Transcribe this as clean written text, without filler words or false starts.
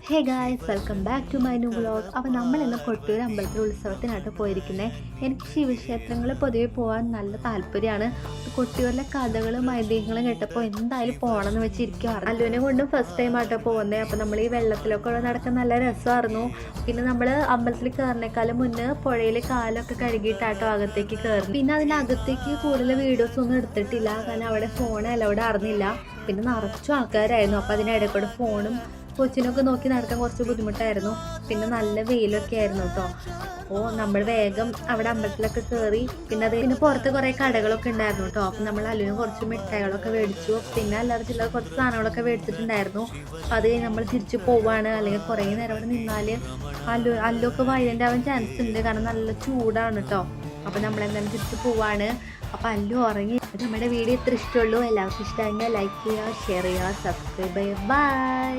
Hey guys, welcome back to my new vlog. അപ്പോൾ നമ്മൾ ഇന്ന് കൊട്ടിയൂർ അമ്പലത്തിൽ ഉത്സവത്തിനായിട്ട് പോയിരിക്കുന്നത്. എനിക്ക് ശിവക്ഷേത്രങ്ങളിൽ പൊതുവെ പോകാൻ നല്ല താല്പര്യമാണ്. കൊട്ടിയൂരിലെ കഥകളും ഐതിഹ്യങ്ങളും കേട്ടപ്പോൾ എന്തായാലും പോകണമെന്ന് വെച്ചിരിക്കുക. അല്ലുവിനെ കൊണ്ടും ഫസ്റ്റ് ടൈം ആയിട്ടോ പോകുന്നത്. അപ്പോൾ നമ്മൾ ഈ വെള്ളത്തിലൊക്കെ നടക്കാൻ നല്ല രസമായിരുന്നു. പിന്നെ നമ്മൾ അമ്പലത്തിൽ കയറിനേക്കാളും മുന്നേ പുഴയിൽ കാലൊക്കെ കഴുകിയിട്ടാട്ടോ അകത്തേക്ക് കയറുന്നു. പിന്നെ അതിനകത്തേക്ക് കൂടുതൽ വീഡിയോസ് ഒന്നും എടുത്തിട്ടില്ല, കാരണം അവിടെ ഫോൺ അലൗഡ് അറിഞ്ഞില്ല. പിന്നെ നിറച്ചും ആൾക്കാരായിരുന്നു. അപ്പോൾ അതിനിടയിൽ കൂടെ ഫോണും കൊച്ചിനൊക്കെ നോക്കി നടക്കാൻ കുറച്ച് ബുദ്ധിമുട്ടായിരുന്നു. പിന്നെ നല്ല വെയിലൊക്കെ ആയിരുന്നു കേട്ടോ. അപ്പോൾ നമ്മൾ വേഗം അവിടെ അമ്പലത്തിലൊക്കെ കയറി. പിന്നെ പുറത്ത് കുറേ കടകളൊക്കെ ഉണ്ടായിരുന്നു കേട്ടോ. അപ്പം നമ്മൾ അല്ലുവിന് കുറച്ച് മിഠായികളൊക്കെ മേടിച്ചു. പിന്നെ അല്ലാതെ ചില കുറച്ച് സാധനങ്ങളൊക്കെ മേടിച്ചിട്ടുണ്ടായിരുന്നു. അപ്പം അത് കഴിഞ്ഞ് നമ്മൾ തിരിച്ച് പോവാണ്. അല്ലെങ്കിൽ കുറേ നേരം അവിടെ നിന്നാൽ അല്ലുവൊക്കെ വൈലൻ്റ് ആവാൻ ചാൻസ് ഉണ്ട്, കാരണം നല്ല ചൂടാണ് കേട്ടോ. അപ്പം നമ്മളെന്തായാലും തിരിച്ച് പോവാണ്. അപ്പം അല്ലു ഉറങ്ങി. നമ്മുടെ വീഡിയോ ഇത്ര ഇഷ്ടമുള്ളൂ. എല്ലാവർക്കും ഇഷ്ടമായെങ്കിൽ ലൈക്ക് ചെയ്യുക, ഷെയർ ചെയ്യുക, സബ്സ്ക്രൈബ് ചെയ്യുക. ബൈ.